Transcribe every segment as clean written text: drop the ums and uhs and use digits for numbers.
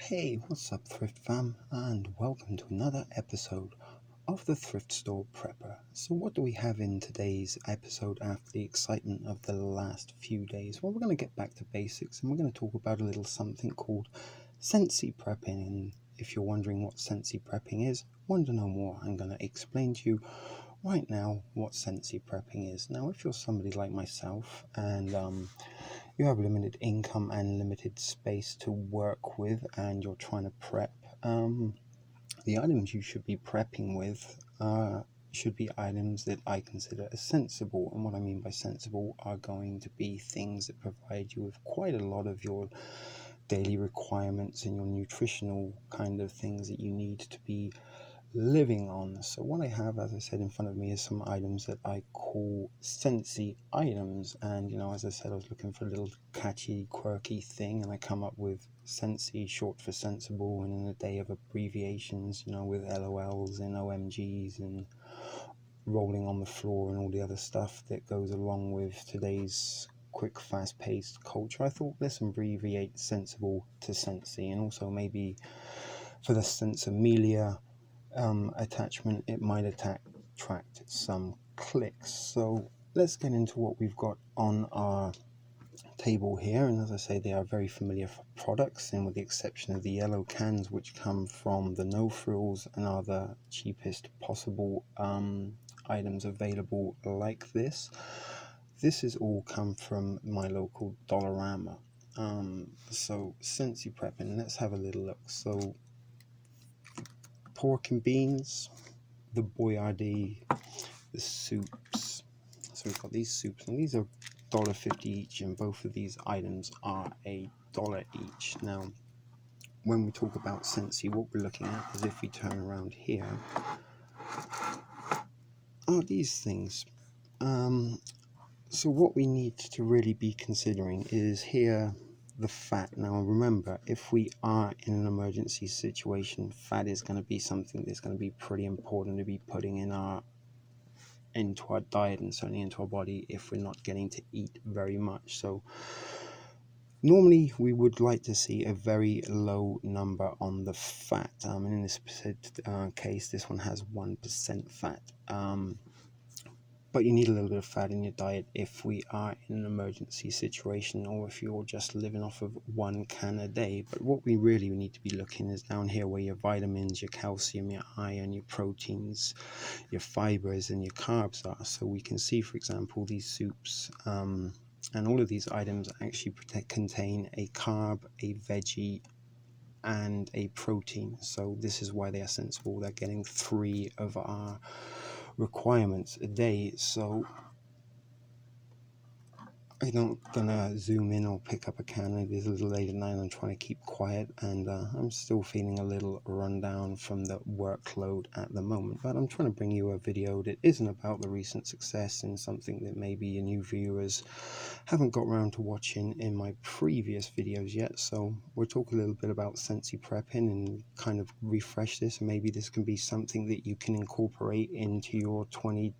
Hey, what's up, Thrift Fam, and welcome to another episode of the Thrift Store Prepper. So, what do we have in today's episode after the excitement of the last few days? Well, we're going to get back to basics and we're going to talk about a little something called sensi prepping. And if you're wondering what sensi prepping is, want to know more, I'm going to explain to you right now what sensi prepping is. Now, if you're somebody like myself and you have limited income and limited space to work with and you're trying to prep, the items you should be prepping with should be items that I consider as sensible. And what I mean by sensible are going to be things that provide you with quite a lot of your daily requirements and your nutritional kind of things that you need to be living on. So what I have, as I said, in front of me is some items that I call sensi items. And as I said, I was looking for a little catchy, quirky thing, and I come up with sensi, short for sensible, and in a day of abbreviations, with LOLs and OMGs and rolling on the floor and all the other stuff that goes along with today's quick, fast-paced culture. I thought, let's abbreviate sensible to sensi, and also maybe for the sensimelia attachment, it might attract some clicks. So let's get into what we've got on our table here. And as I say, they are very familiar products, and with the exception of the yellow cans, which come from the No Frills and are the cheapest possible items available like this. This has all come from my local Dollarama. So sensi prepping, let's have a little look. So pork and beans, the boyardee, the soups. So we've got these soups, and these are $1.50 each, and both of these items are $1 each. Now, when we talk about sensi, what we're looking at is, if we turn around here, are these things. So what we need to really be considering is here the fat. Now remember, if we are in an emergency situation, fat is going to be something that's going to be pretty important to be putting into our diet and certainly into our body if we're not getting to eat very much. So normally we would like to see a very low number on the fat. And in this case, this one has 1% fat. But you need a little bit of fat in your diet if we are in an emergency situation, or if you're just living off of one can a day. But what we really need to be looking is down here, where your vitamins, your calcium, your iron, your proteins, your fibers, and your carbs are. So we can see, for example, these soups and all of these items actually contain a carb, a veggie, and a protein. So this is why they are sensible. They're getting 3 of our requirements a day. So I'm not gonna zoom in or pick up a can. It is a little late at night. I'm trying to keep quiet, and I'm still feeling a little run down from the workload at the moment. But I'm trying to bring you a video that isn't about the recent success and something that maybe your new viewers haven't got around to watching in my previous videos yet. So we'll talk a little bit about sensi prepping and kind of refresh this. And maybe this can be something that you can incorporate into your $20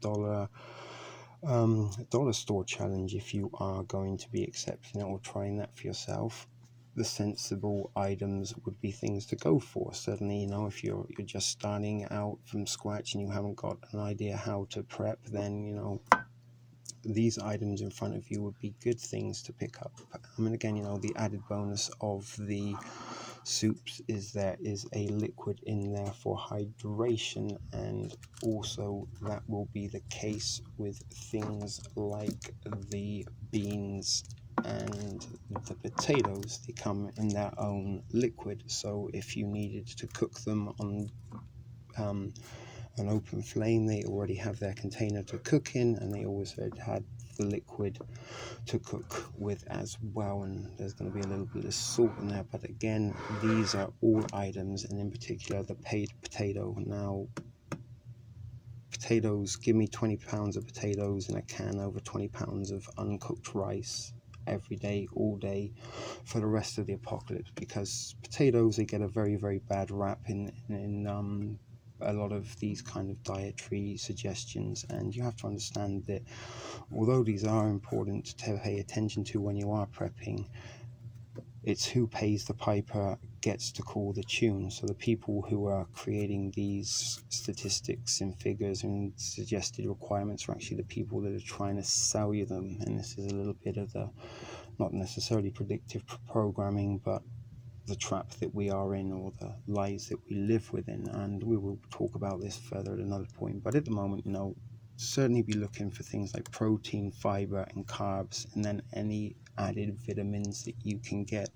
dollar store challenge if you are going to be accepting it or trying that for yourself. The sensible items would be things to go for. Certainly, if you're just starting out from scratch and you haven't got an idea how to prep, then these items in front of you would be good things to pick up. Again, the added bonus of the soups is there is a liquid in there for hydration, and also that will be the case with things like the beans and the potatoes. They come in their own liquid, so if you needed to cook them on an open flame, they already have their container to cook in, and they always had the liquid to cook with as well. And there's going to be a little bit of salt in there, but again, these are all items, and in particular the potato. Now, potatoes, give me 20 pounds of potatoes in a can, over 20 pounds of uncooked rice every day, all day, for the rest of the apocalypse, because potatoes, they get a very, very bad rap in a lot of these kind of dietary suggestions. And you have to understand that although these are important to pay attention to when you are prepping, it's who pays the piper gets to call the tune. So the people who are creating these statistics and figures and suggested requirements are actually the people that are trying to sell you them. And this is a little bit of the, not necessarily predictive programming, but the trap that we are in, or the lies that we live within. And we will talk about this further at another point. But at the moment, certainly be looking for things like protein, fiber, and carbs, and then any added vitamins that you can get.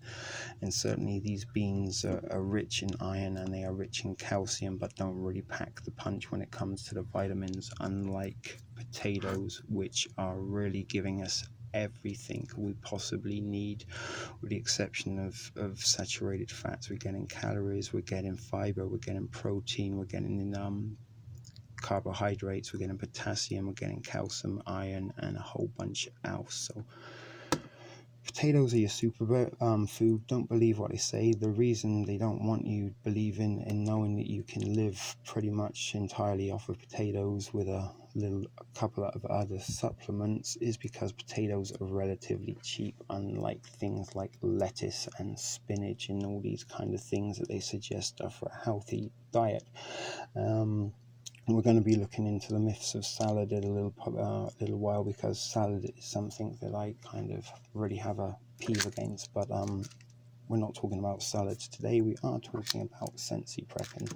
And certainly these beans are rich in iron, and they are rich in calcium, but don't really pack the punch when it comes to the vitamins, unlike potatoes, which are really giving us everything we possibly need, with the exception of saturated fats. We're getting calories, we're getting fiber, we're getting protein, we're getting carbohydrates, we're getting potassium, we're getting calcium, iron, and a whole bunch else. So potatoes are your super food. Don't believe what they say. The reason they don't want you believing in knowing that you can live pretty much entirely off of potatoes with a couple of other supplements is because potatoes are relatively cheap, unlike things like lettuce and spinach and all these kind of things that they suggest are for a healthy diet. We're going to be looking into the myths of salad in a little while, because salad is something that I kind of really have a peeve against. But we're not talking about salads today. We are talking about sensi prepping.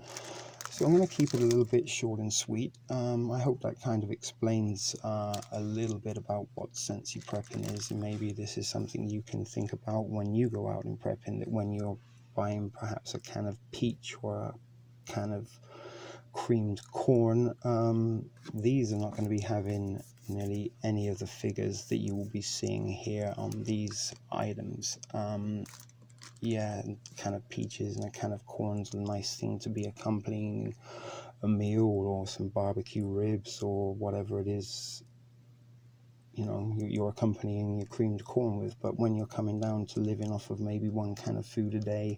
So I'm going to keep it a little bit short and sweet. I hope that kind of explains a little bit about what sensi prepping is, and maybe this is something you can think about when you go out in prepping, that when you're buying perhaps a can of peach or a can of creamed corn, these are not going to be having nearly any of the figures that you will be seeing here on these items. A can of peaches and a can of corn's a nice thing to be accompanying a meal, or some barbecue ribs, or whatever it is you're accompanying your creamed corn with. But when you're coming down to living off of maybe one can of food a day,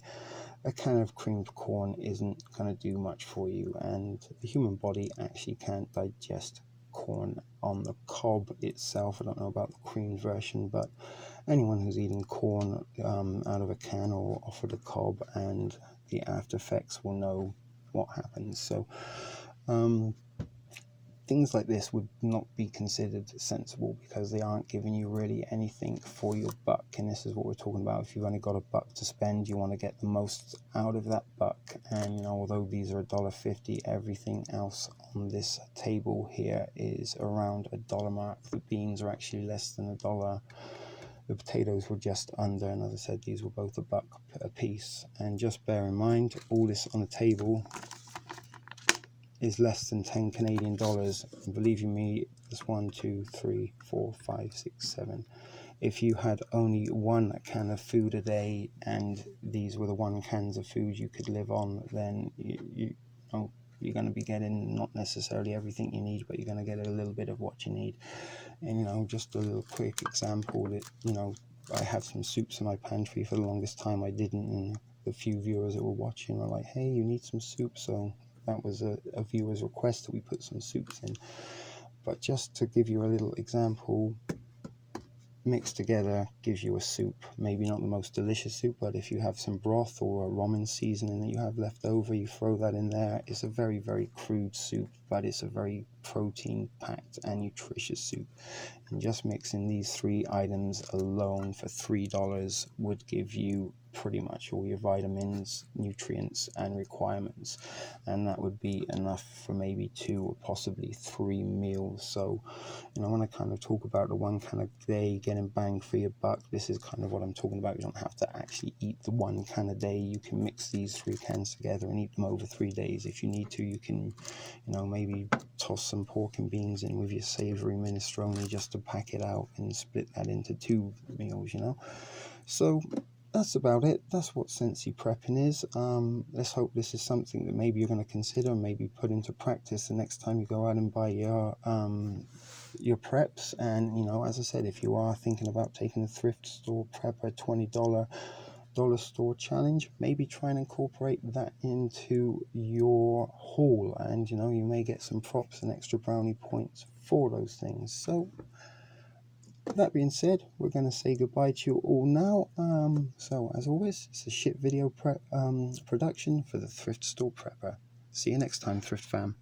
a can of creamed corn isn't going to do much for you. And the human body actually can't digest corn on the cob itself. I don't know about the creamed version, but anyone who's eating corn out of a can or off of the cob, and the after effects will know what happens. So things like this would not be considered sensible, because they aren't giving you really anything for your buck. And this is what we're talking about. If you've only got a buck to spend, you want to get the most out of that buck. And although these are $1.50, everything else on this table here is around $1 mark. The beans are actually less than $1. The potatoes were just under, and as I said, these were both $1 a piece. And just bear in mind, all this on the table is less than 10 Canadian dollars. And believe you me, there's 1, 2, 3, 4, 5, 6, 7. If you had only one can of food a day, and these were the one cans of food you could live on, then you're going to be getting not necessarily everything you need, but you're going to get a little bit of what you need. And just a little quick example that I have some soups in my pantry. For the longest time I didn't, and the few viewers that were watching were like, hey, you need some soup. So that was a viewer's request that we put some soups in. But just to give you a little example, mixed together gives you a soup. Maybe not the most delicious soup, but if you have some broth or a ramen seasoning that you have left over, you throw that in there. It's a very, very crude soup, but it's a very protein packed and nutritious soup. And just mixing these three items alone for $3 would give you pretty much all your vitamins, nutrients, and requirements, and that would be enough for maybe 2 or possibly 3 meals. So when I kind of talk about the one can a day getting bang for your buck, this is kind of what I'm talking about. You don't have to actually eat the one can a day. You can mix these 3 cans together and eat them over 3 days. If you need to, you can maybe toss some pork and beans in with your savory minestrone just to pack it out, and split that into 2 meals. So that's about it. That's what sensi prepping is. Let's hope this is something that maybe you're going to consider, maybe put into practice the next time you go out and buy your preps. And as I said, if you are thinking about taking the thrift store prepper $20 dollar store challenge, maybe try and incorporate that into your haul, and you may get some props and extra brownie points for those things. So that being said, we're going to say goodbye to you all now. So as always, it's a shit video production for the Thrift Store Prepper. See you next time, Thrift Fam.